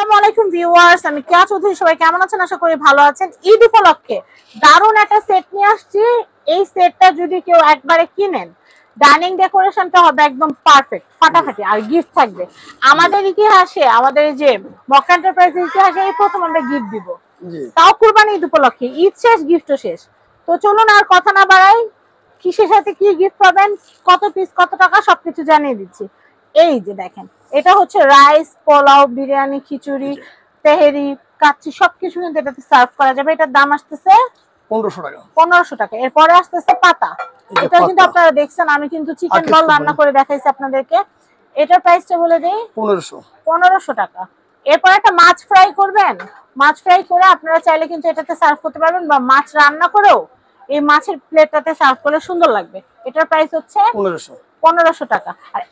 আসসালামু আলাইকুম ভিউয়ার্স, আমি কেয়া চৌধুরী। সবাই কেমন আছেন? আশা করি ভালো আছেন। ঈদ উপলক্ষে দারুণ একটা সেট নিয়ে আসছি। এই সেটটা যদি কেউ একবারে কিনেন, ডাইনিং ডেকোরেশনটা হবে একদম পারফেক্ট, ফাটাফাটি, আর গিফট থাকবে। আমাদের ইতিহাসে, আমাদের যে মক্কা এন্টারপ্রাইজের ইতিহাসে এই প্রথম আমরা গিফট দিব, তাও কুরবানি ঈদ উপলক্ষে। ঈদ শেষ, গিফটও শেষ। তো চলুন আর কথা না বাড়াই, কিসের সাথে কি গিফট পাবেন, কত পিস, কত টাকা, সবকিছু জানিয়ে দিচ্ছি। এই যে দেখেন, এটা হচ্ছে রাইস, পোলাও, বিরিয়ানি, খিচুড়ি, তেহেরি, কাচ্চি সবকিছু কিন্তু এটাতে সার্ভ করা যাবে। এটার দাম আসতেছে 1500 টাকা। 1500 টাকা। এরপরে আসতেছে পাতা। এটা কিন্তু আপনারা দেখছেন, আমি কিন্তু চিকেন বল রান্না করে দেখাইছি আপনাদেরকে। এটার প্রাইসটা বলে দেই, 1500 টাকা। এরপর একটা মাছ ফ্রাই করবেন, মাছ ফ্রাই করে আপনারা চাইলে কিন্তু এটাতে সার্ভ করতে পারবেন, বা মাছ রান্না করেও এই মাছের প্লেটটাতে সার্ভ করলে সুন্দর লাগবে। এটার প্রাইস হচ্ছে 1500 টাকা। আর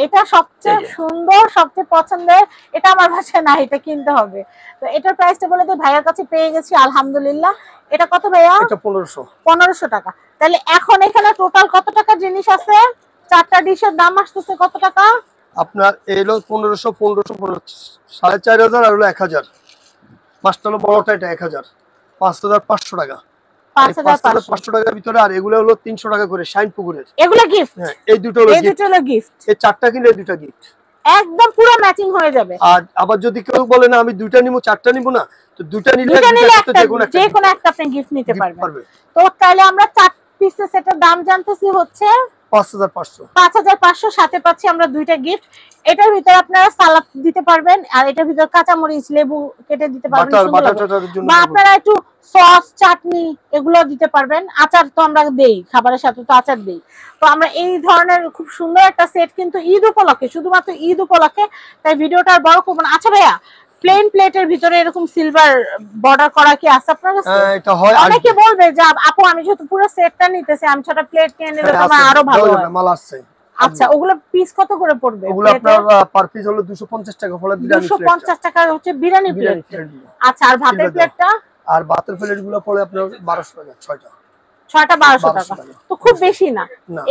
এটা সবচেয়ে সুন্দর, সবচেয়ে পছন্দের। এটা আমার বাসায় না, এটা কিনতে হবে। তো এটার প্রাইসটা বলে দিই, ভাইয়ার কাছে পেয়ে গেছি আলহামদুলিল্লাহ। এটা কত ভাইয়া? এটা 1500 টাকা। তাহলে এখন এখানে টোটাল কত টাকা জিনিস আছে? চারটা ডিশের দাম আসতেছে কত টাকা? আপনার এলো 1500, 4500, 4500 আর হলো 1000। পাঁচটা হলো বড়টা, এটা 1000, 5500 টাকা। 5500 টাকার ভিতরে। আর এগুলো হলো 300 টাকা করে শাইন পুকুরের। এগুলো গিফট। হ্যাঁ, এই দুটো হলো গিফট। এই চারটা কিনলে দুটো গিফট, একদম পুরো ম্যাচিং হয়ে যাবে। আর আবার যদি কেউ বলে না আমি দুইটা নিব, চারটা নিব না, তো দুইটা নিলে যে কোনো একটা আপনি গিফট নিতে পারবেন। তো তাহলে আমরা 4 পিসের সেটের দাম জানতেছি হচ্ছে 5500। সাথে পাচ্ছি আমরা দুইটা গিফট। এটার ভিতরে আপনারা সালাদ দিতে পারবেন, আর এটার ভিতরে কাঁচামরিচ, লেবু কেটে দিতে পারবেন, বা আপনারা একটু সস, চাটনি এগুলো দিতে পারবেন। আচার তো আমরা দেই, খাবারের সাথে তো আচার দেই। তো আমরা এই ধরনের খুব সুন্দর একটা সেট কিন্তু ঈদ উপলক্ষে, শুধুমাত্র ঈদ উপলক্ষে, তাই ভিডিওটা আর বড় করব না। আচ্ছা ভাইয়া, প্লেন প্লেটের ভিতরে এরকম সিলভার বর্ডার করা কি আছে আপনার কাছে? এটা হয়। অনেকে বলবে যে আপু আমি যেহেতু পুরো সেটটা নিতেছি, আমি 6টা প্লেট নিয়ে নিলে আমার আরো ভালো হয়। মাল আছে। আচ্ছা, ওগুলো পিস কত করে পড়বে? ওগুলো আপনার পার পিস হলো 250 টাকা। ফলে বিরিয়ানি 250 টাকা হচ্ছে বিরিয়ানি প্লেট। আচ্ছা, আর ভাতের প্লেটটা? আর ভাতের প্লেটগুলো পড়ে আপনার 1200 টাকা, 6টা। 6টা 1200 টাকা। তো খুব বেশি না।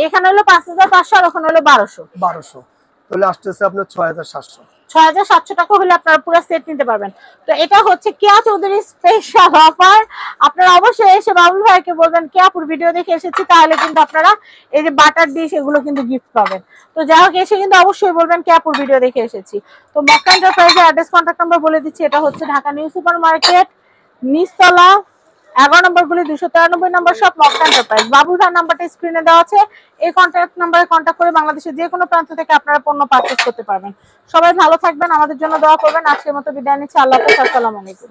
এখানে হলো 5500 আর ওখানে হলো 1200। তাহলে আসতেছে আপনার 6700। 6700 টাকা হলে আপনারা পুরো সেট নিতে পারবেন। তো এটা হচ্ছে কেয়া চৌধুরী স্পেশাল অফার। আপনারা অবশ্যই এসে বাবুল ভাইকে বলবেন কেয়াপুর ভিডিও দেখে এসেছি, তাহলে কিন্তু আপনারা এই যে বাটার ডিশ এগুলো কিন্তু গিফট পাবেন। তো যাই হোক, এসে কিন্তু অবশ্যই বলবেন কেয়াপুর ভিডিও দেখে এসেছি। তো মক্কা এন্টারপ্রাইজের অ্যাড্রেস, কন্ট্যাক্ট নাম্বার বলে দিচ্ছি। এটা হচ্ছে ঢাকা নিউ সুপার মার্কেট, নিচতলা, 11 নম্বর গুলি 293 নম্বর শপ, মক্কা এন্টারপ্রাইজ। বাবুল ভাই নাম্বারটা স্ক্রিনে দেওয়া আছে, এই কন্ট্যাক্ট নাম্বারে কন্ট্যাক্ট করে বাংলাদেশের যে কোনো প্রান্ত থেকে আপনারা পণ্য পারচেজ করতে পারবেন। সবাই ভালো থাকবেন, আমাদের জন্য দোয়া করবেন। আজকের মতো বিদায় নিচ্ছি। আল্লাহ হাফেজ, আসসালামু আলাইকুম।